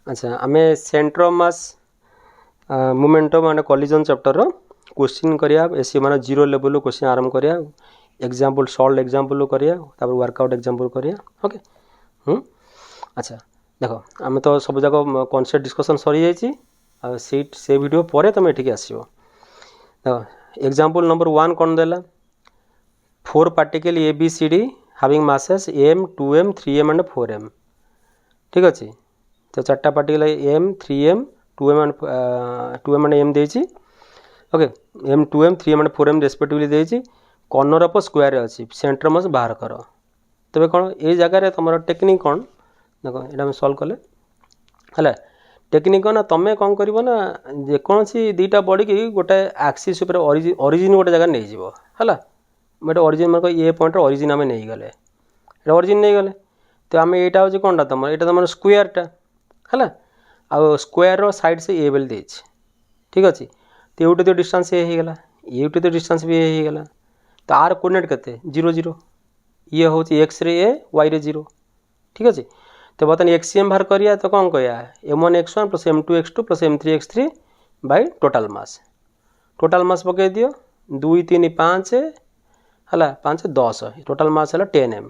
अच्छा आम centre of mass momentum माने कॉलिजन चैप्टर रो क्वेश्चन करिया एसी माने जीरो लेवल क्वेश्चन आरंभ करिया एग्जांपल सॉल्व एग्जांपल करिया तापर वर्कआउट एग्जांपल करिया ओके। अच्छा देखो आम तो सब जाक कॉन्सेप्ट डिस्कशन सरी जाइए से वीडियो पर तुम ये आसो। देखो एग्जांपल नंबर 1 कौन देला 4 particle A B C D having masses m 2m 3m and 4m ठीक अच्छे। तो 4टा particle m 3m 2m and m देछि okay m 2m 3m and 4m respectively देछि कॉर्नर ऑफ स्क्वायर अच्छी सेंटर मस बाहर कर तेरे कौन ये जगार तुम टेक्निक कौन देखो ये सल्व कले है टेक्निक ना तुम कौन कर जेकोसी दुईटा बॉडी की गोटे एक्सिस ओरिजिन गोटे जगह नहीं जीव है गोटे ओरिजिन मतलब ये पॉइंट ओरिजिन आम नहीं गले ओरिजिन नहीं गले तो आम यहाँ हूँ कौनटा तुम यहाँ तुम स्क्वायरटा है आउ स्क्वायर साइड से ए बेल देछि ठीक अच्छे। तो यूटी तो डिस्टेंस ये होगा यूटी तो डिस्टेंस भी ये होगा तो आर कोऑर्डिनेट केते 0 0 ये हूँ एक्स रे ए वाई रे 0 ठीक अच्छे। तो बर्तमान एक्सीएम बाहर करिया तो कौन कह m1 x1 plus m2 x2 plus m3 x3 by total mass पकई दियो 2 3 5 है 5 10 टोटाल मास है 10m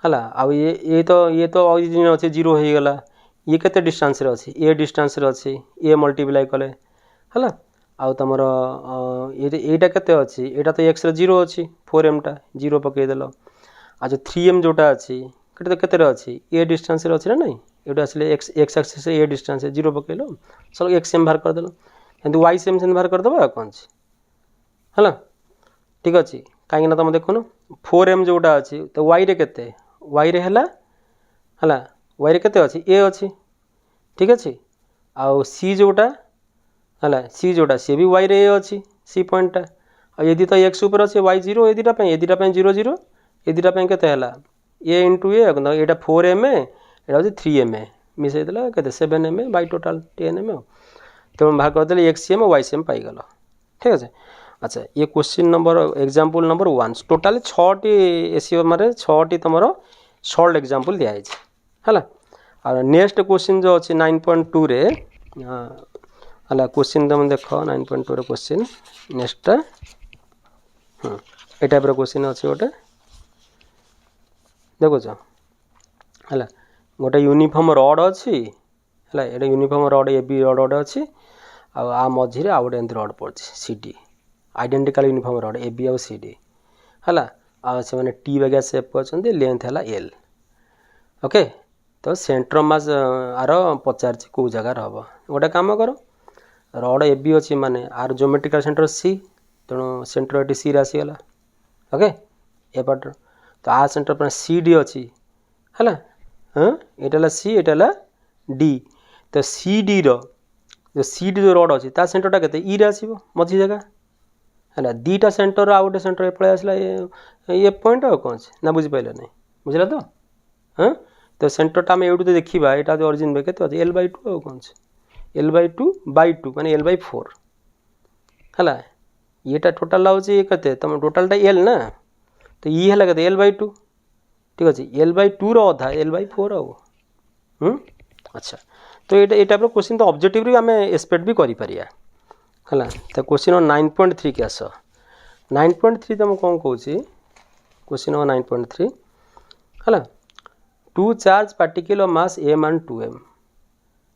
है आउ ये तो ओरिजिन अच्छे 0 हो गला ये केते डिस्टेंस रे अच्छी ए डिस्टेंस रे अच्छी ए मल्टीप्लाई कले है आउ तुम यहाँ केते अच्छी यहाँ तो एक्स रे 0 अच्छी 4m टा 0 पकईदेल आज 3m जोटा अच्छी तो केते अच्छी ए डिस्टेंस रे अच्छी ना नहीं ये आसले एक्स एक्सिस ए डिस्टेंस 0 पकईल सब एक्सएम बाहर करदेल एमती वाई सेम से बाहर करदे कौन है ठीक अच्छे कहीं तुम देखुन 4m जोटा अच्छी तो वाई रे केते वाई रे है वाई रे केते अच्छी ए अच्छी ठीक अच्छे। आउ सी जोटा है सी जोटा सी भी वाई रे ए अच्छी सी पॉइंटा यदि तो एक्स ऊपर अच्छे वाई 0 ए दुटा 0 0 ए दुटा केते है ए इंटू ए यहाँ 4m यहाँ हूँ 3m मिसई देला के 7m बाई टोटाल 10m तो भाग करदे एक्सीएम वाई सीएम पाईगल ठीक अच्छे। अच्छा ये question number example number 1 total 6टी एसीओ मारे 6टी तुम सॉल्व एग्जांपल दिखाई है। और नेक्स्ट क्वेश्चन जो अच्छे 9.2 रे है क्वेश्चन तुम देख 9.2 रे क्वेश्चन नेक्स्ट ये टाइप क्वेश्चन अच्छे गोटे देखुच है गोटे यूनिफॉर्म रड अच्छी है ये uniform rod A B rod गोटे अच्छी आ मझे आउ गोटे रड पड़ी C D identical uniform rod A B आउ सी डी है से टी बागिया सेप कर लेंथ है एल ओके। तो सेंटर मास आर पचार कौ जगार हम गोटे कम कर रड ए बी अच्छी माने आर ज्योमेट्रिकल सेंटर सी तेणु सेंटर ये सी आसीगला ओके ए पार्ट तो आ सेंटर पर सी डी अच्छी है हाँ यहाँ सी यहाँ डी तो सी डी जो सी डी जो रड अच्छी ता सेंटरटा के ई आसो मझी जगह है दीटा सेंटर आउ गोटे सेंटर पलि आसला ये पॉइंट आ कौन ना बुझीपारे नहीं बुझला तो हाँ तो सेंटरटा आम एवं तो देखा यहाँ जो ओरिजिन के L/2 आ कौन L/2/2 माने L/4 है ये टोटाल हूँ ये के तुम टोटालटा एल ना तो ये है कहते L/2 ठीक अच्छे L/2 रहा L/4 आ अच्छा। तो ये टाइप क्वेश्चन तो ऑब्जेक्टिव आम एक्सपेक्ट भी करें है। तो क्वेश्चन 9.3 के आस 9.3 तुम कौन कौच क्वेश्चन 9.3 है 2 charge particle of mass m and 2m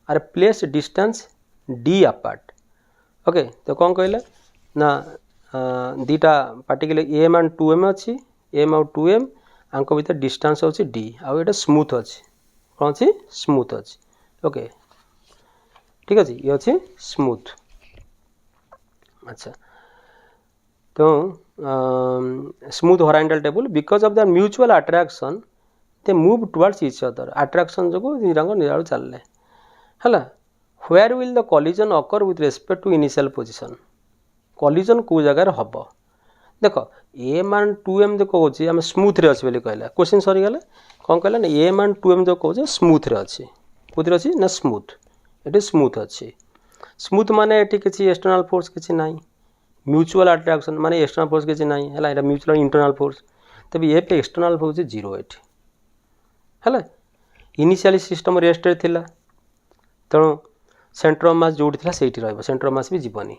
are placed distance d apart okay. तो कौन कहला ना दीटा पार्टिकल m and 2m अच्छी m और 2m आंक भीतर डिस्टेंस अच्छी d आउ ये स्मूथ अच्छी कौन अच्छी स्मूथ अच्छी ओके ठीक अच्छे ये अच्छी स्मूथ अच्छा। तो smooth horizontal table because of the mutual attraction they move towards each other attraction जो निरांग निराड़ चलले है where will the collision occur with respect to initial position collision को जगार हम देख m and 2m जो कहे आम स्मूथ रे अच्छे कहला क्वेश्चन सरीगला कौन कहला ना m and 2m जो कहे स्मूथ रे अच्छे कौन अच्छी ना स्मूथ ये स्मूथ अच्छी स्मूथ माने ये किसी एक्सटर्नल फोर्स किसी ना म्यूचुअल अट्रैक्शन माने एक्सटर्नल फोर्स किसी ना है म्यूचुअल इंटरनल फोर्स तब ये पे एक्सटर्नल फोर्स 0 है इनिशियली सिस्टम रेस्ट रे थिला तेणु सेंटर ऑफ मास जोड़ी से सेंटर ऑफ मास भी जीवनी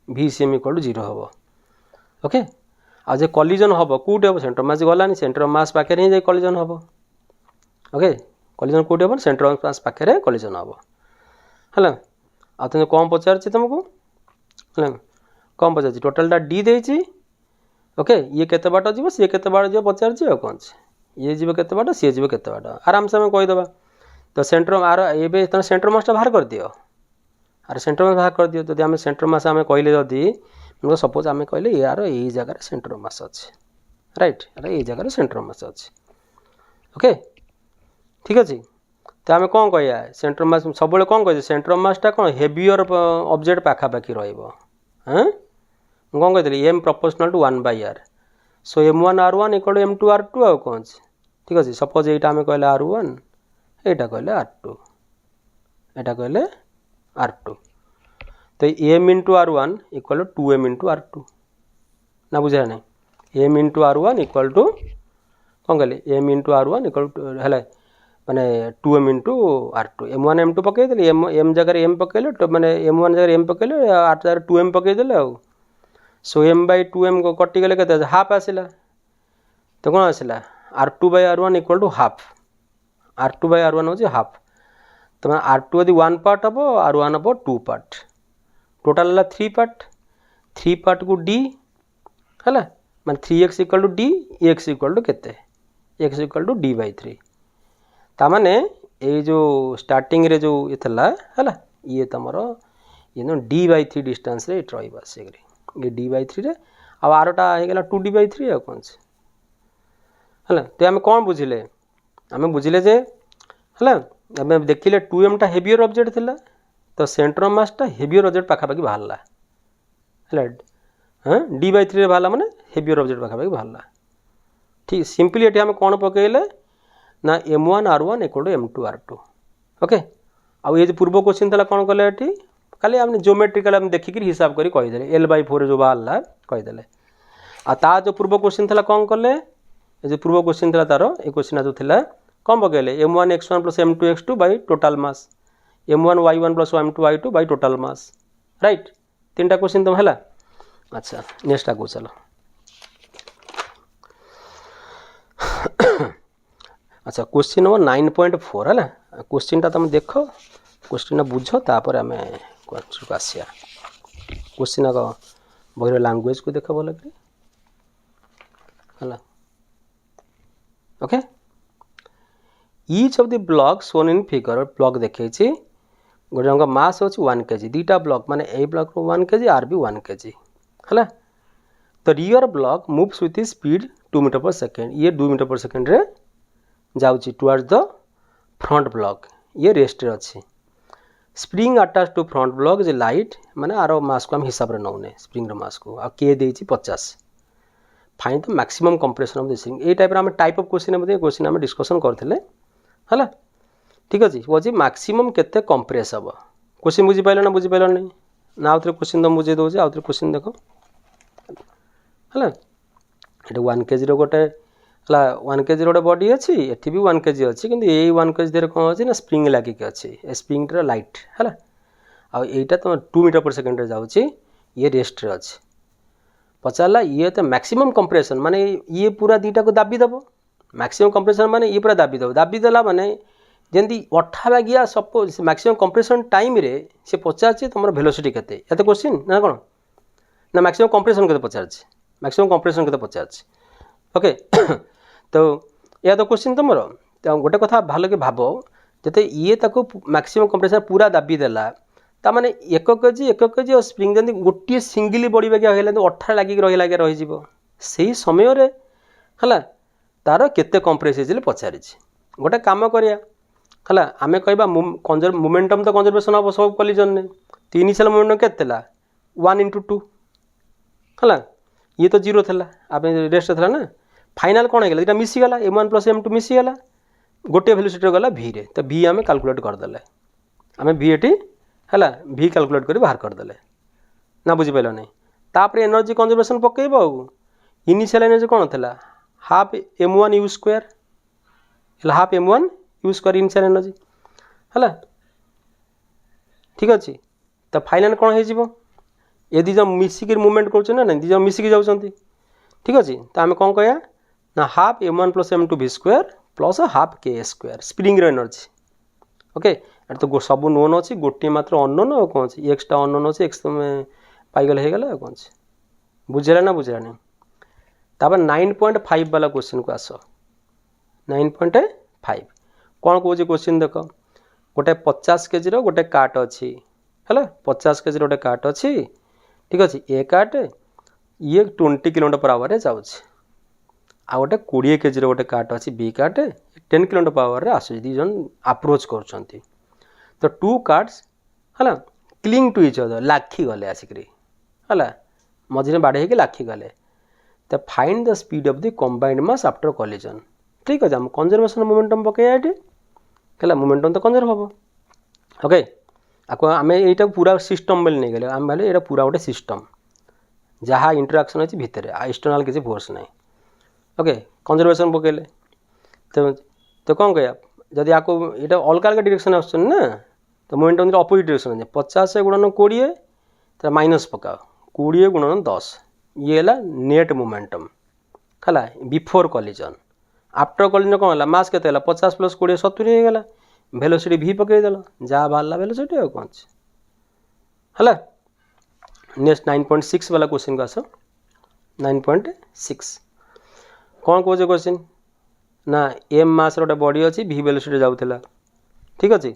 VCM इक्वल टू 0 हम ओके आज जे कॉलिजन हम कौटे हम सेंटर ऑफ मास गलानी सेंटर ऑफ मास पाखे ही कॉलिजन हम ओके कॉलिजन कौटे हम सेंटर ऑफ मास पाखे कॉलिजन हम है आ तुम कौन पचार तुमको है कौन पचार टोटालटा D देती ओके ये केते बाट जीव सी केते बाट जीव पचार कौन ये जीव केते बाट सी जीव केते बाट आराम से आम कहीदेवा तो सेंटर आर ए सेंटर मासटा बाहर कर दियो आर सेंटर मास बाहर कर दियो जब आम सेंटर मास आम कहले जदि सपोज आम कहले यार ये जगह सेंटर मास अच्छे राइट यार ये जगह सेंटर मास अच्छे ओके ठीक अच्छे तो आम कौन कह सेंटर मास सब कौन कह सेंटर मासटा कौन हेवियर ऑब्जेक्ट पाखापाखि हाँ कौन कही M proportional to 1/r so M1 R1 equal to M2 R2 आ कौन ठीक अच्छे सपोज यहाँ आम कहले R1 यहाँ कहले R2 यहाँ कहले R2 तो M into R1 equal to 2M into R2 ना बुझे ना M into R1 equal to कौन कहले M into R1 equal to है माने 2M into R2 M1 M2 पकईदे M जगह M पकईले तो माने M1 जगह M पकईले R जगह 2M पकईदे आ सो M/2M को कटिगले के हाफ आसला तो कौन आसला R2/R1 equal to half R2/R1 हूँ हाफ तो R2 यदि 1 पार्ट हम R1 हम 2 पार्ट टोटाल है 3 पार्ट 3 पार्ट को D है माने 3x equal to D x equal to केते x इक्वल टू D/3 तामाने ये जो स्टार्टिंग रे जो ये थला है ये तुमर ये D/3 डिस्टेंस रे रही से ये D/3 रे अब आरटा होगा 2D/3 आ कौन से है तो आम कौन बुझिले आम बुझिले जे है आम देखिले 2M टा हेवियर ऑब्जेक्ट थिला तो सेंटर ऑफ मासटा हेवियर ऑब्जेक्ट पाखापाखि बाहरला है हाँ D/3 रे बाहरला माने हेवियर ऑब्जेक्ट पाखापाखि बाहरला ठीक सिंपली ये आम कौन पकईले ना M1 R1 equal to M2 R2 okay आउ ये जो पूर्व क्वेश्चन था कौन कले ये खाली आम जियोमेट्रिकल आम देखिक हिसाब करी कहीदे L/4 जो बाहरला कहीदे आ जो पूर्व क्वेश्चन था कौन कले जो पूर्व क्वेश्चन था तार ये क्वेश्चन जो था कौन पकईले M1 x1 plus M2 x2 by total mass M1 y1 plus M2 y2 by total mass right 3टा क्वेश्चन तुम है अच्छा नेक्स्ट आगो चलो अच्छा क्वेश्चन नंबर 9.4 है क्वेश्चन तुम देख क्वेश्चन बुझ तापर आम आसिया क्वेश्चन आग बहिर लैंग्वेज को देख भल है okay each of the block shown in figure block देखी गोटे जन मास अच्छी 1 kg दीटा ब्लॉक माने ए ब्लॉक 1 kg आर भी 1 kg है तो rear block moves with speed 2 metre पर सेकेंड ये 2 मीटर पर सेकेंड रे जाउची टुवर्ड्स द फ्रंट ब्लॉक ये रेस्ट अच्छी spring attach to front block जे लाइट माने आरो मास को हम हिसाब रे नौने स्प्रिंग रो मास को आ के देची 50 find the maximum compression of the spring A type रे हम टाइप ऑफ क्वेश्चन हम डिस्कशन करथिले हला ठीक अछि वो जी मैक्सिमम केते कंप्रेस हबो क्वेश्चन बुझी पाइलो नहीं ना आउथरे क्वेश्चन तुम बुझे दोजे आउथरे क्वेश्चन देखो हला एटा 1 kg रो गोटे हला 1 kg रो बॉडी अछि एठी भी 1 kg अछि किंतु ए 1 kg देर कोन अछि ना स्प्रिंग लागी के अछि ए स्प्रिंग रे लाइट हला आ एटा तो 2 मीटर पर सेकेंड रे जाउछि ये रेस्ट रे अछि पचारला ये तो मैक्सिमम कंप्रेशन माने ये पूरा दीटा को दाबी दबो मैक्सिमम कंप्रेशन माने ये पूरा दाबी देला माने जेंदी 18 बागिया सपोज मैक्सिमम कंप्रेशन टाइम रे से पचार तुम वेलोसिटी केते एते क्वेश्चन ना कोन ना मैक्सिमम कंप्रेशन केते पचार मैक्सिमम कंप्रेशन केते पचार ओके तो या तो क्वेश्चन तुम गोटे कथा भाल के भाव जते ये ताको मैक्सिमम कंप्रेशन पूरा दाबी देला ता माने 1 kg और स्प्रिंग जंदी गोटे सिंगली बॉडी बागिया हेले तो 18 लागी रही जीवो सेही समय रे हला तार केते कंप्रेस हेजिले पचारि गोटे काम करिया हला आमे कहबा मोमेंटम तो कंजर्वेशन हम सब कॉलिजन ने तो इनिशियल मोमेंटम केतेला 1 × 2 हला ये तो 0 थला आपे रेस्ट थला ना फाइनल कोन हेगला इटा मिसी गला M1 + M2 मिसी गला गोटे वेलोसिटी गला v रे तो v आमे कैलकुलेट कर देले आमे v एटी हला v कैलकुलेट करी बाहर कर देले ना बुझी पाइलो नहीं तापर एनर्जी कंजर्वेशन पकेइबो इनिशियल एनर्जी कोन थला half M1 U² half M1 U² initial energy हला ठीक अच्छे तो फाइनाल कौन हो ये दीज मिसिक मुवमेंट कर ना दीज मिसिक जाऊँच ठीक अच्छे तो आम कौन कह ना half m1 + m2 v square plus half k square spring energy okay ये तो सब नोन अच्छी गोटे मात्र अननोन और कौन अच्छी एक्सटा अननोन अच्छे एक्स तुम पाईगले होगा कौन अच्छे बुझेगा ना बुझेगा नहीं तापर 9.5 वाला क्वेश्चन को आस 9.5 कौन कौन क्वेश्चन देख गोटे 50 kg गोटे काट अच्छी है 50 kg गोटे काट अच्छी ठीक अच्छे ए काट ये 20 km/h जाऊँ आ गोटे 20 kg गोटे काट अच्छी बी काट 10 km/h आस दी जन अप्रोच कर तो टू कार्ड्स है क्लिंग टू इच अदर लाखी गले आसिक है मझे बाड़े हो लाखी गले तो find the speed of the combined mass after collision ठीक अच्छे हम कंजर्वेशन मोमेंटम पकड़ा ये मोमेंटम तो कंजर्व हम ओके आपको आम यहाँ पूरा सिस्टम बेले नहीं गले आम भाई ये पूरा गोटे सिस्टम जहाँ इंटराक्शन अच्छी भितर एक्सटर्नाल किसी फोर्स ना ओके कंजर्वेशन पकड़े तो कौन कह जदि आपको ये अलग अलग डायरेक्शन आसुन ना तो मोमेंटम अपोजिट डायरेक्शन है 50 गुणन 20 तो माइनस पकाओ 20 गुणन 10 ये है नेट मोमेंटम है बिफोर कॉलिजन आफ्टर कॉलिजन कौन है मास के 50 + 20 70 हो गला वेलोसिटी v पकईदेल जहाँ बाहर वेलोसिटी और कौन है नेक्स्ट 9.6 वाला क्वेश्चन को आस 9.6 कौन कौन क्वेश्चन ना m मास रोटे बॉडी अच्छी v वेलोसिटी जाऊला ठीक अच्छे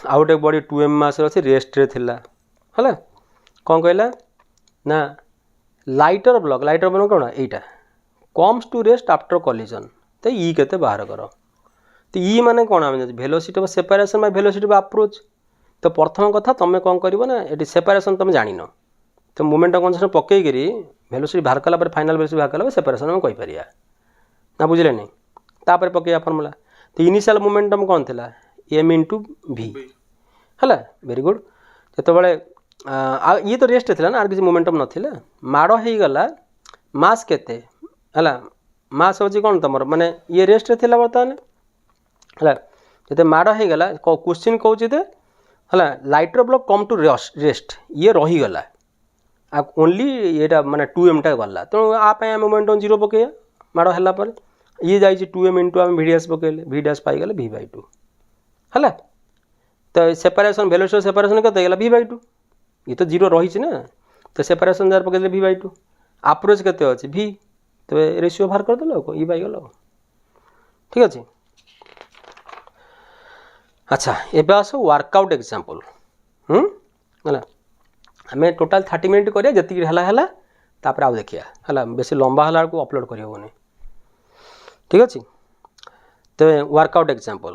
आउ गोटे बॉडी 2m मास अच्छी रेस्ट रे थिला है कौन कहला ना लाइटर ब्लॉक कौन यहीटा comes to rest after collision तो ई केते बाहर कर तो ई माने कौन आम velocity of separation by velocity of approach तो प्रथम कथा तुम कौन कर ना ये सेपरेशन तुम जान तो मोमेंटम कंजर्वेशन पकईकि वेलोसिटी बाहर कला फाइनाल वेलोसिटी बाहर कला सेपरेशन हम कहीपर ना बुझे नहीं तापर पकईया फर्मुला तो इनिशियल मोमेंटम कौन थी m × v है वेरी गुड जो ये तो रेस्ट थी ना आर किसी मोमेंटम नाला माड़ हो गला मास केते है मास हूँ कौन तुम माने ये रेस्ट थी बर्तमान है जो माड़ हो गला क्वेश्चन कौन है lighter block come to rest ये रहीगला ओनली ये माने 2m टा गला तेणु आप मोमेंटम 0 पकईया माड़ है ये जाइए 2m × आम v' पकईले v' पाईगले v/2 है तो सेपरेशन वेलोसिटी सेपरेशन के v/2 ये तो 0 रही ना तो सेपरेशन जार पकईले v/2 अप्रोच के अच्छे v तो रेशियो बाहर करदेल ई पाईगल ठीक अच्छे अच्छा एबे आस वर्कआउट एग्जांपल है आम टोटाल 30 मिनट करिया जति है तापर आउ देखिया है बेसी लंबा है को अपलोड करहबनी ठीक अच्छे तेरे वर्कआउट एग्जांपल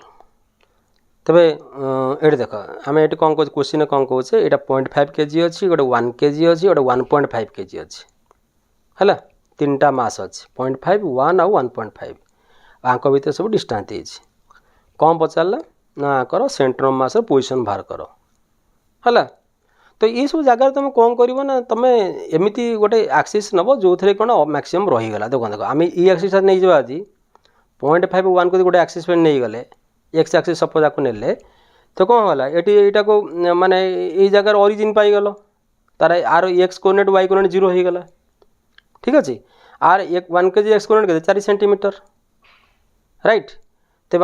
तेरे ये देख आम ये कौन कह क्वेश्चन कौन कहे यहाँ 0.5 kg अच्छी गोटे 1 kg अच्छी गोटे 1.5 kg अच्छी है 3टा मास अच्छी 0.5 1 आउ 1.5 आंक भितर सब डिस्टेंस है कौन पचारा ना कर सेंटर ऑफ मास पोजिशन बाहर कर है तो ये सब जगह तुम कौन कर ना तुम एमती गोटे एक्सीस नब जो थे कौन मैक्सिमम रहीगला देख देख आम ई एक्सीस नहीं जावा आज 0.5 1 को गोटे एक्सीस पे नहीं गले एक्स एक्सीस सपोज आपको नेले तो कौन होला एटा को माने ये जगह ओरिजिन पाईगल तार आर एक्स कोऑर्डिनेट वाई कोऑर्डिनेट 0 हो गला ठीक अच्छे आर 1 kg एक्स कोऑर्डिनेट के 4 सेंटीमीटर राइट तेज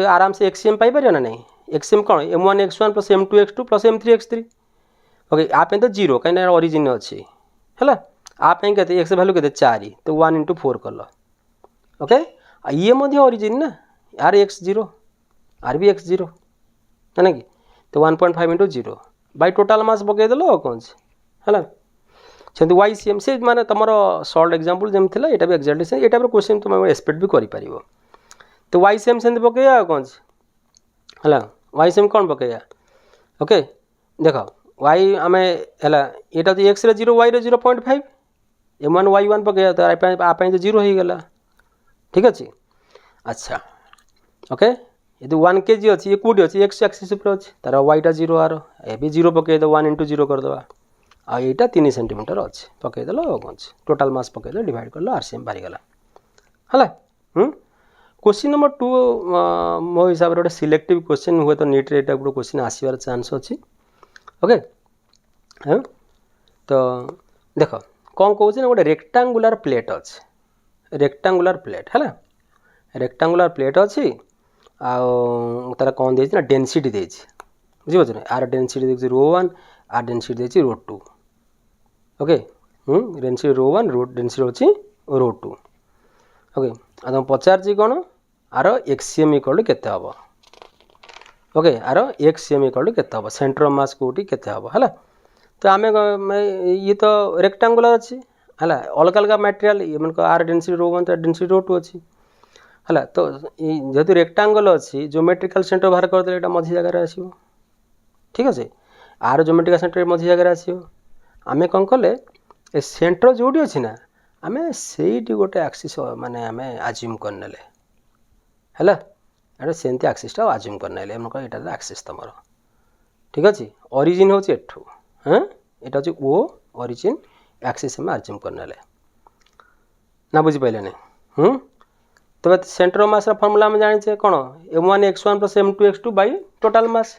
आराम से एक्सएम पाइपर ना नहीं एक्सएम कौन m1 x1 + m2 x2 + m3 x3 okay आप तो 0 कहीं ओरिजिन अच्छी है आप के एक्स भैल्यू के 4 तो 1 × 4 कल ओके ये ओरिजिन ना आर एक्स 0 आर भी x 0 है ना कि तो 1.5 × 0 बाय टोटाल मास पकईदेल कौन है सेमती वाई सीएम से माने तुम सॉल्व एग्जांपल जमी थी यहाँ भी एक्जाक्टली से ये टाइप क्वेश्चन तुम एक्सपेक्ट भी कर तो वाई सीएम से पकईया कौन है वाई सीएम कौन पकईया ओके देख वाई आम है यहाँ तो एक्स 0 वाई 0.5 m1 y1 पकईया तो आप तो 0 हो गला ठीक अच्छे अच्छा ओके ये तो 1 kg अच्छी ये कौटी अच्छी एक्स एक्सीस अच्छी तार वाईटा 0 आर ए भी 0 पकईद 1 × 0 करदे आ यहाँ 3 सेंटीमीटर अच्छे पकईदेल कौन टोटाल मास पकईदे डिवाइड कर आरसीएम बाहरीगला है क्वेश्चन नंबर 2 मो हिसाब से गोटे सिलेक्टिव क्वेश्चन हुए तो नीट रे गोटे क्वेश्चन आसबार चान्स अच्छी ओके हाँ तो देख कौन कौन ना गोटे रेक्टांगुलार प्लेट अच्छे रेक्टांगुलार प्लेट है रेक्टांगुलार प्लेट अच्छी तार कौन दे ना डेनसीटी देछि बुझिपाରୁଛ ना आर डेनसीटी देखिए रो 1 आर डेनसीटी देखिए रो 2 ओके डेनसीटी रो 1 रो डेनसीटी होची रो 2 ओके आ तुम पचार कौन आर एक्सीएम इक्वल केते हम ओके आर एक्सीएम इक्वल केते हम सेंटर ऑफ मास कोटी केते हम है तो आम ये तो रेक्टांगुलर अच्छी है अलग अलग मटेरियल ये मन आर डेनसीटी रो 1 डेनसीटी रो 2 अच्छी है तो जेहेतु रेक्टांगल अच्छी ज्योमेट्रिकल सेंटर बाहर करदे यहाँ मझी जगार आसो ठीक अच्छे आर ज्योमेट्रिकल सेंटर मझी जगार आसो आम कौन कले ए सेंटर जोटी अच्छी ना आम से गोटे आक्सीस माने आम आज्यूम करने है सेमती आक्सीसटा आज्यूम करने यहाँ आक्सीस तुम ठीक अच्छे ओरिजिन हूँ एठू हाँ यहाँ हूँ ओ ओरिजिन आक्सीस आम आज्यूम करने ना बुझीपारे नहीं तब सेंटर ऑफ मास फॉर्मूला आम जाने कौन m1 x1 plus m2 x2 by total मास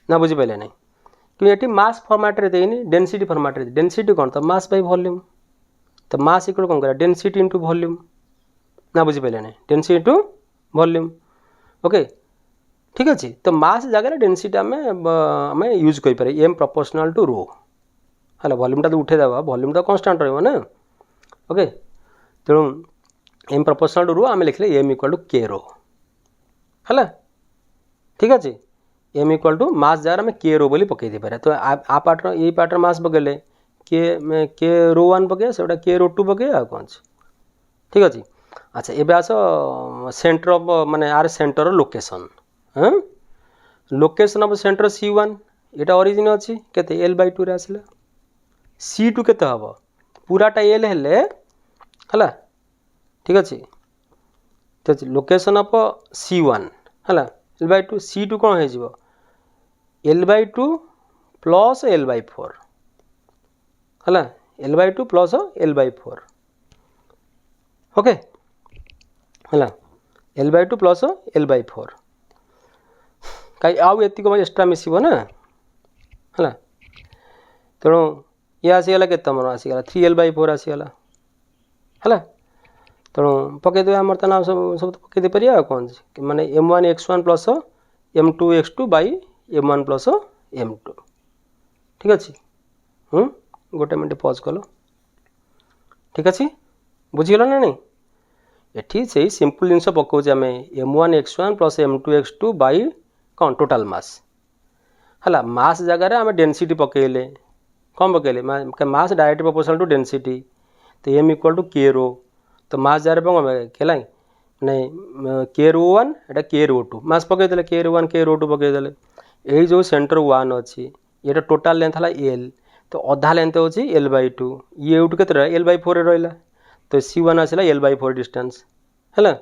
ना बुझीपारे नहीं कि ये मास फॉर्मेट रे देनी डेनसिटी फॉर्मेट रे डेनसिटी कौन तो मास बाई वॉल्यूम तो मास इक्वल कौन करा डेनसिटी इंटू वॉल्यूम ना बुझीपारे नहीं डेनसिटी इंटू वॉल्यूम ओके ठीक अच्छे तो मास जगह डेनसिटी आम यूज करें एम प्रोपोर्शनल टू रो है वॉल्यूमटा तो उठेदेवा वॉल्यूम तो कन्स्टांट रहा ना ओके तेणु एम प्रोपोर्शनल टू रो आम लिखले एम इक्वल टू के रो है ठीक अच्छे एम इक्वल टू मास जगह आम के रो बोली पकई दे पारे तो आ पार्टर ये पार्टर मास पकड़े के रो 1 पकड़े से के रो 2 पकड़े आ कौन ठीक अच्छे अच्छा एबे आस सेंटर ऑफ माने आर सेंटर लोकेशन हाँ लोकेशन ऑफ सेंटर C1 यहाँ ओरिजिन अच्छी केते L/2 रे आसला C2 केते हम पूराटा L हेले है ठीक अच्छे तो लोकेशन ऑफ C1 है L/2 C2 कौन हो L/2 प्लस L/4 है L/2 प्लस L/4 ओके है L/2 प्लस L/4 कहीं आउ एतिक एक्सट्रा मिसब ना है तेणु ये आसीगला के आसीगला 3L/4 आसीगला है तेणु पकईदे आम ना सब पकईदे पार कौन माने m1 x1 plus m2 x2 by m1 plus m2 ठीक अच्छे गोटे मिनट पज कल ठीक अच्छे बुझीगल ना नहीं एठी से सिंपल जिनस पकाऊे आम m1 x1 plus m2 x2 by कौन टोटाल मास है मास जगार आम डेनसिटी पकईले कौन पकईले मास डायरेक्ट प्रोपोर्शनल टू डेनसिटी तो एम इक्वल टू के रो तो मास जगार कहला नहीं के रो 1 एटा के रो 2 मास पकईदे के रो 1 के रो 2 पकईदे यही जो सेंटर 1 अच्छी ये टोटाल लेंथ है एल तो अधा लेंथ होची L/2 ये एवटू के L/4 रहा तो C1 आसला L/4 डिस्टेंस है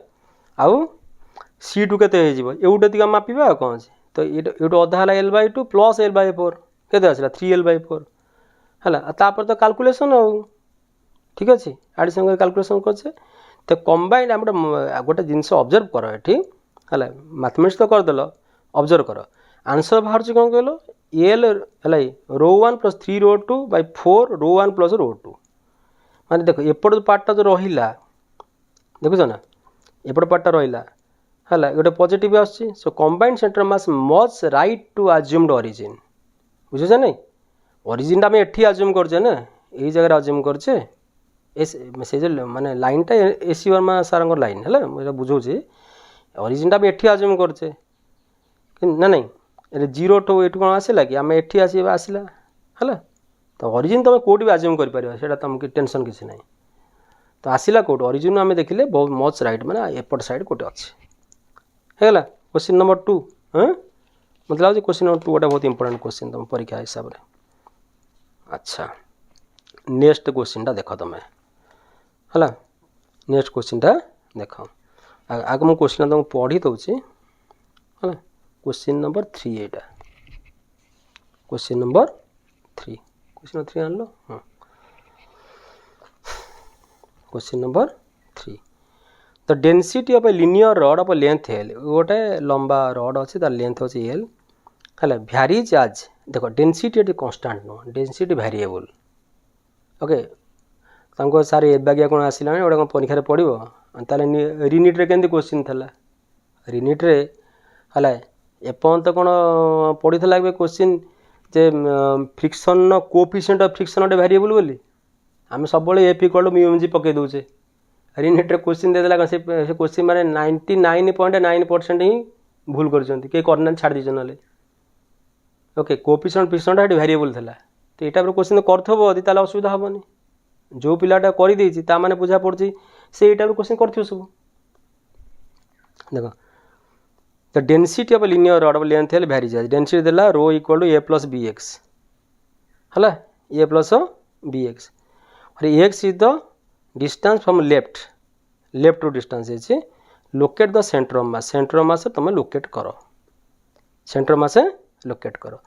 आउ C2 केते एवटे दिगा मापिबा कौन तो ये अधा है L/2 प्लस L/4 केते आसला 3L/4 है तापर तो कैलकुलेशन हो ठीक अच्छे एडिशन कर कैलकुलेशन करछे तो कंबाइंड आम गोटे जिनस ऑब्जर्व कर ये है मैथमेटिक्स तो करदेल ऑब्जर्व कर आंसर बाहर कौन कहल एल है rho 1 plus 3 rho 2 by 4 rho 1 plus rho 2 माने देख एपट पार्टा जो रहा देखुच ना एपट पार्टा रहा है गोटे पॉजिटिव आसची so combined centre mass much right to assumed origin बुझे नहीं ओरिजिन आम एठी आज्यूम करछे ना यही जगह आज्यूम करछे से जो माने लाइनटा एसी वर्मा सार लाइन है मुझे बुझे ओरिजिन आम एठी आज्यूम करछे ना नहीं जीरो टू एटू कौन आसला कि आम एठी आसला है तो ओरिजिन तुम कौटी भी आज्यूम कर तुमको टेंशन किसी ना तो आसला कौट ओरिजिन आम देखिले बहुत मच राइट मैंने एपट साइड कौटे अच्छे है क्वेश्चन नंबर 2 हाँ मतलब लगे क्वेश्चन नंबर 2 गोटे बहुत इंपोर्टेंट क्वेश्चन तुम परीक्षा हिसाब से अच्छा नेक्स्ट क्वेश्चन देख तुम है नेक्स्ट क्वेश्चन देख आगे मुझे क्वेश्चन तुमको पढ़ी दूसरी है क्वेश्चन नंबर 3 एटा क्वेश्चन नंबर 3 आन लो हाँ question number 3 the density of a linear rod of length L गोटे लंबा रड अच्छी तार लेंथ अच्छी एल है भ्यारीज आज देख डेनसीटी ये कन्स्टाट नुह डेनसीटी भेरिएबल ओके तुमको सार एबागिया कौन आसला गोटे कौन परीक्षा पड़ो ताले रिनिट्रे केमती क्वेश्चन था रिनिट्रे है एपर्यंत कौन पड़ी था क्वेश्चन जे फ्रिक्शन कोएफिशिएंट ऑफ फ्रिक्शन गोटे भेरिएबल बोली आम सब F equal mu m g पकई दूचे रिनेट्रे क्वेश्चन देदेला से क्वेश्चन माने 99.9% ही भूल कर छाड़ दीजिए ना ओके कोएफिशिएंट फ्रिक्शन ये भेरिएबल था तो यहाँ क्वेश्चन करथबो यदि ताले असुविधा हेनी जो पिलाटा कर माने बुझा पड़ी से यहाँ क्वेश्चन कर सब देख the density of linear rod of length है भेरी जाए डेनसीटी देला rho equal to a plus b x है ए प्लस बी एक्स और x is the distance from left to distance है locate the centre of mass तुम locate कर centre of mass locate कर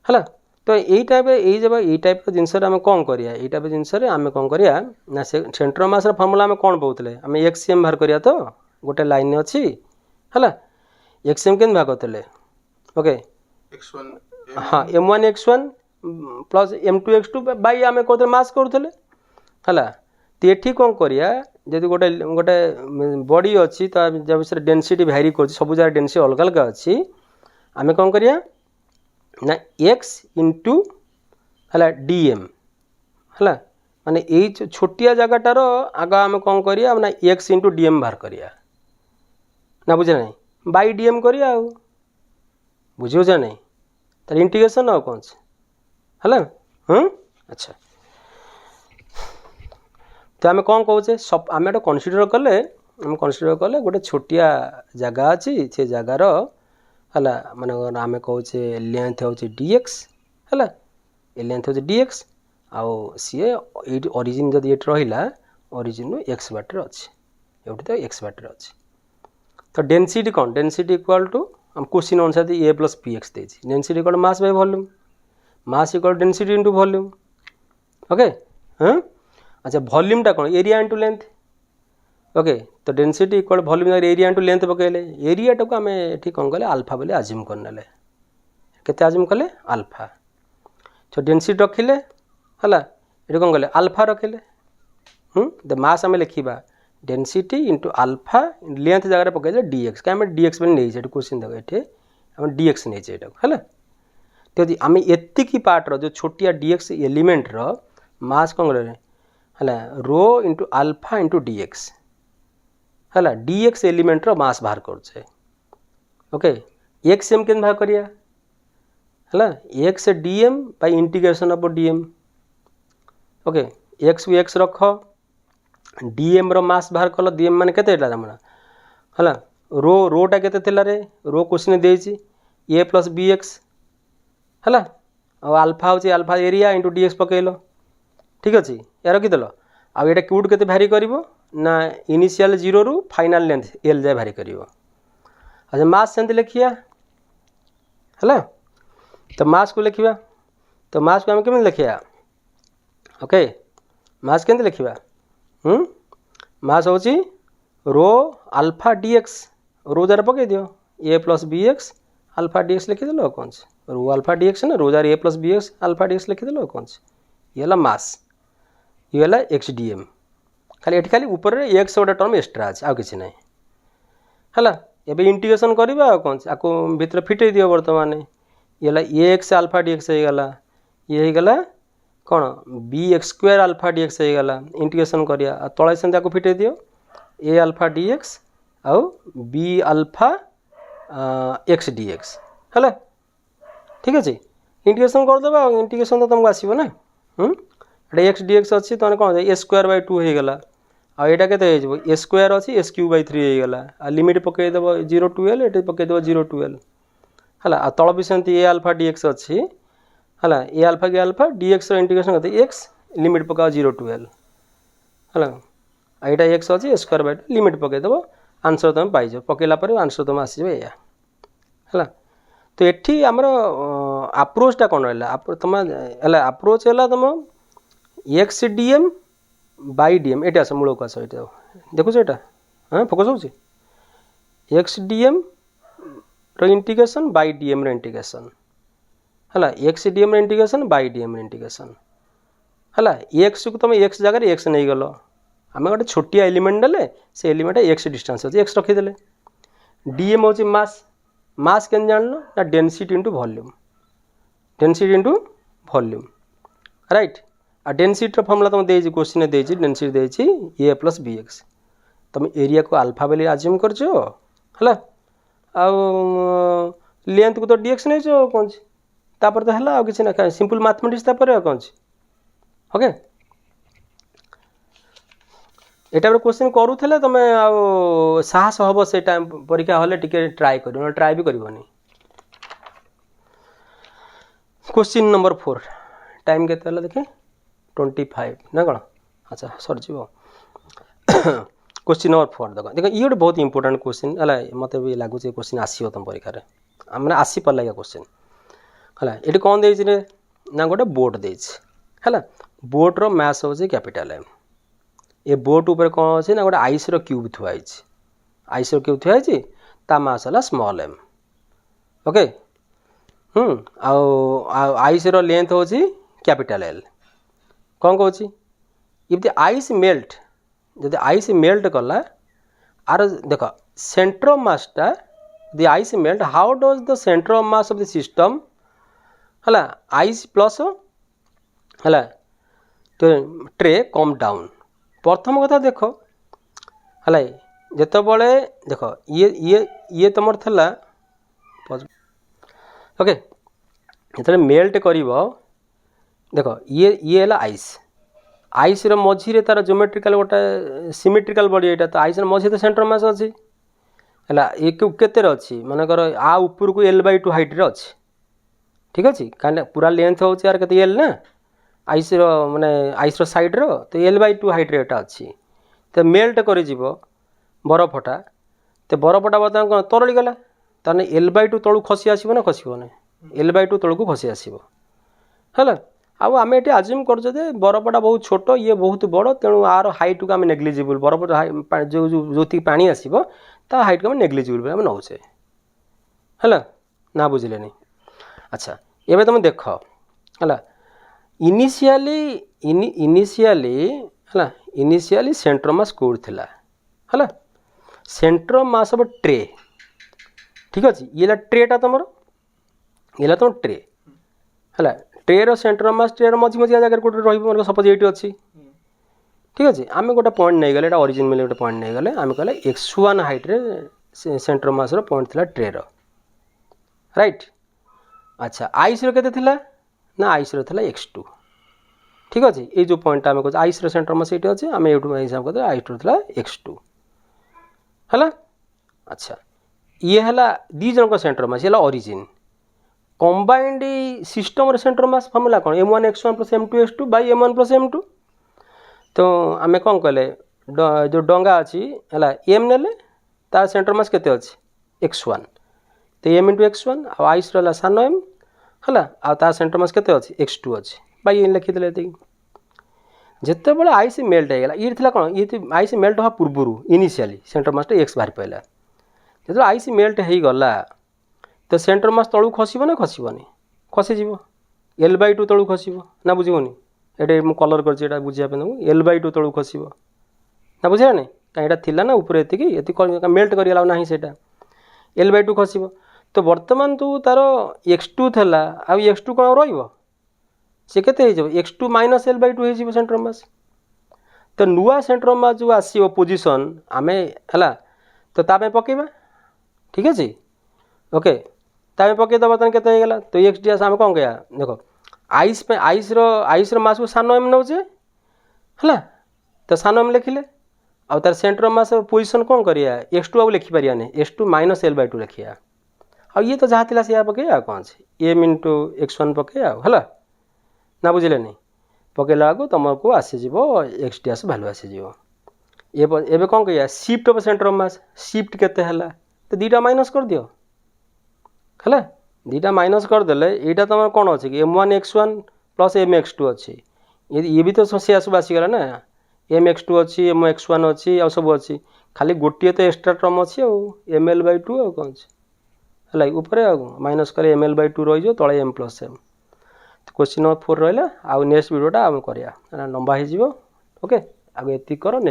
है तो यही टाइप जिनस आम कौन करिया यही टाइप जिनस आम कौन करिया ना सेंटर ऑफ मास फॉर्मूला आम कौन पाऊले आम एक्सएम बाहर करिया तो गोटे लाइन अच्छी है एक्सएम के भाग करते ओके हाँ m1 x1 plus m2 x2 by आम कहते मास करूँ है तो ये कौन करिया जब गोटे गोटे बॉडी अच्छी तो जब से डेनसीटी भैरी कर सब जगह डेनसीटी अलग अलग अच्छी आम कौन करिया ना x इंटू है dm है माने यही छोटिया जगटार आग आम कौन करिया ना x इंटू dm बाहर करिया ना बुझे ना बाई डीएम करिया बुझे नहीं तार इंटीग्रेशन आ कौन है अच्छा तो आम कौन कहे सब आम कनसीडर कले गोटे छोटिया जगह अच्छी से जगार है माने आम कहे लेंथ हूँ dx है ये लेंथ हूँ dx आउ सी ओरिजिन जब ये रहा ओरिजिन एक्स बाटर अच्छी ये तो एक्स बाटर अच्छी तो डेनसीटी कौन डेनसीटी इक्वाल टू हम क्वेश्चन अनुसार ए प्लस पी एक्स देती density equal mass by volume mass equal density into volume okay हाँ अच्छा वॉल्यूमटा कौन एरिया इंटू लेंथ ओके तो density equal volume area into length पकड़े एरियाटा को आम ये कौन कले आल्फा बोले आज्यूम करने केते आज्यूम कले आल्फा तो डेनसीटी रखिले है ये कौन कले आल्फा रखिले द मास आम लिखा डेनसीटी इंटू आल्फा लेंथ जगह पकड़े डीएक्स क्या डीएक्स नहीं क्वेश्चन देख ये आम डीएक्स नहीं है तो यदि आम एतिकी पार्टर जो छोटिया डीएक्स एलिमेंट रो मास कौन है rho into alpha into dx है डीएक्स एलिमेंट रो मास बाहर कर ओके एक्स एम के बाहर करिया है x DM bye integration of DM okay x रख डीएम रो मास बाहर कल डीएम माने केते है रो रोटा केते थिला रे रो क्वेश्चन देछि ए प्लस बी एक्स है आल्फा हूँ आल्फा एरिया इंटू डीएक्स पकईल ठीक अच्छे या रखीदेल आउ ये क्यूट के भारी कर ना इनिशियल 0 रु फाइनाल लेंथ एल जाए भारी कर अच्छा मास से लिखिया है तो मास को लिखा तो मास को आम केमी लिखा ओके मास के लिखा मास हूँ रो आल्फा डीएक्स रो जार पकई दियो a plus b x alpha dx लिखिदेल कौन रो आल्फा डीएक्स ना रो जार a plus b x alpha dx लिखिदेल कौन ये मास ये है एक्स डीएम खाली ये खाली ऊपर एक्स गोटे टर्म एक्सट्रा अच्छे आउ कि ना है एवं इंटीग्रेशन करवा कौन आपको भितर फिटे दियो बर्तमान ये ए एक्स आल्फा डीएक्स होगला ये होगला कौन b x square alpha dx होगला इंटीग्रेशन करिया तले से आपको फिटे दियो ए आल्फा डीएक्स आउ बी आल्फा एक्स डीएक्स है ठीक अच्छे इंटीग्रेशन करदे इंटीग्रेशन तो तुमको आसो ना ये एक्स डीएक्स अच्छी तो कौन ए स्क्वायर बाय 2 होगला आईटा के ए स्क्वायर अच्छी एस क्यू बाय 3 होगला लिमिट पकईदेव 0 टू एल ये पकईदेव 0 टू एल है तल भी सेमती ए आल्फा डीएक्स अच्छी है ए आल्फा के आल्फा डीएक्स इंटीग्रेशन करते एक्स लिमिट पकाओ 0 टू एल है यहाँ एक्स अच्छी स्क्वायर बाय लिमिट पकईदेव आंसर तुम पाइज पकईला आंसर तुम आसो या है तो ये आमर आप्रोचटा कौन रहा तुम है आप्रोच है तुम एक्स डीएम बाई डीएम ये आस मूल को आस देखुच यहाँ हाँ फोकस हो x dm integration by dm integration है x dm integration by dm integration है एक्स को तुम एक्स जगह एक्स नहीं गल आम गोटे छोटिया एलिमेंट ने से एलिमेंट एक्स डिस्टेंस अच्छे एक्स रखीदे डीएम हूँ मास मास के जान ना density into volume density into volume right आ डेनसीटी फर्मुला तुम दे क्वेश्चन दे डेनसीटी दे ए प्लस बी एक्स तुम एरिया को अल्फा बेली आज्यूम करछ है लेंथ को तो डीएक्स नहीं कौन तापर तो है किसी ना सिंपल मैथमेटिक्स तापर कौन ओके एटा क्वेश्चन करूले तुम साहस हम से टाइम परीक्षा हले टिके ट्राए कर ट्राए भी करनी क्वेश्चन नंबर 4 टाइम के देखे 25 ना कौन अच्छा सर जीव क्वेश्चन नंबर 4 देख देख ये गोटे बहुत इंपोर्टेंट क्वेश्चन है मत भी लगुच क्वेश्चन आसो तुम परीक्षा मैंने आसी पारा ये क्वेश्चन है ये कौन दे ना गोटे बोट है बोट्र मैस हूँ कैपिटल एम ये बोट उपर कौन अच्छे ना गोटे आइस क्यूब थुआई आइस क्यूब थुआई ता मास है small m okay ice length हूँ कैपिटल एल कौन कौच इफ द आइस मेल्ट जब आइस मेल्ट कला आर देख सेंटर ऑफ मासटा the ice melt how does the centre of mass of the system है आइस प्लस है तो ट्रे कम डाउन प्रथम कथा देख है जिते देख ये तुम थला ओके जो मेल्ट कर देख ये है आइस आइस मझी तार ज्योमेट्रिकल गोटे सिमेट्रिकल बॉडी यहाँ तो आइस मझी तो सेंटर मास अच्छी है ये केते अच्छी मनकर आ ऊपर को L/2 हाइट अच्छी ठीक अच्छे कहीं पूरा लेंथ हूँ यार के एल ना आइस माने आइस साइड्र तो L/2 हाइट एटा अच्छी तो मेल्ट कर बरफटा तो बरफटा बर्तमान कौन तरली गला ताने L/2 तलू खसी आसो ना खसबना L/2 तलू को खसी आसो है आम ये आज्यूम कर बरफटा बहुत छोट ये बहुत बड़ तेणु आर हाइट को आम नेग्लिजिबल बरफ जो पानी आसो ता हाइट को आम नेग्लिजिबल आम नौचे है ना बुझे नहीं अच्छा ये तुम देख है इनिशियली सेंटर मास कौट थिला है सेंटर मास ऑफ ट्रे ठीक अच्छे ये ट्रेटा तुम ये तुम ट्रे है ट्रेर सेंटर मास ट्रेर मझी मझी जगह गोटे रही सपोज ये अच्छी ठीक अच्छे आम गोटे पॉइंट नहीं गले ओरिजिन मिले गोटे पॉइंट नहीं गले आम कहले x1 हाइट रे सेंटर मास पॉइंट थिला ट्रेर राइट अच्छा आइस के ना आइस x2 ठीक अच्छे ये जो पॉइंट आम कह आइस सेंटर मास ये अच्छे आम ये हिसाब कर आइस x2 है अच्छा ये है दी जन सेंटर मास ये origin combined system centre mass formula कौन m1 x1 plus m2 x2 by m1 plus m2 तो आम कौन कले जो डंगा अच्छी है एम ने तार सेंटर मास केते अच्छे x1 तो m इंटू x1 आइस रहा सान एम है तार सेंटर मास केते अच्छे x2 अच्छे बाई लिखीदे जिते बड़े आइस मेल्ट होगा ये थी कौन ये आइस मेल्ट हवा पूर्व इनिशियली सेंटर मास एक्स बाहरी पाला जो आइस मेल्ट हो गला तो सेंटर मास तलू खसब ना खसबनी खसीज L/2 तलू खसब ना बुझीगनी ये कलर कर बुझापी L/2 तलू खसब ना बुझे ना कहीं थी ना ऊपर ये मेल्ट करगला ना से L/2 खसब तो बर्तमान तू तार x2 थला आ x2 कौन रही सी के x2 माइनस L/2 हो सेंटर मास तो नुआ सेंटर मास जो आसो पोजिशन आम है तो ताप पकेबा ठीक अच्छे ओके ताप पकईद बर्तमान के तो एक्स डी आम कौन कह देख आइस मास को सान एम नौचे है तो सान एम लिखिले आ तार सेंटर मास पोजिशन कौन करिया x2 आउ लिखिपार नहीं x2 माइनस L/2 लिखिया आ ये तो जहाँ थी से पकईया कौन से m इंटू x1 पकईया है ना बुझे नहीं पकईला को तुमको आसीज एक्स डी भैल्यू आसीज ये कौन कह shift of centre of mass shift केते है तो दीटा माइनस कर दियो है दीटा माइनस करदे यहाँ तुम कौन अच्छे कि m1 x1 plus m x2 अच्छी ये भी तो से सब आसीगला ना m x2 अच्छी m x1 अच्छी आ सब अच्छी खाली गोटे तो एक्सट्रा टर्म अच्छी L/2 कौन ହେଲା ଉପରେ माइनस कले ml/2 रही तले m + m क्वेश्चन नंबर 4 रहा आउ नेक्स्ट वीडियोटा आम करिया लंबा हो ओके आगे एति कर नेक्स्ट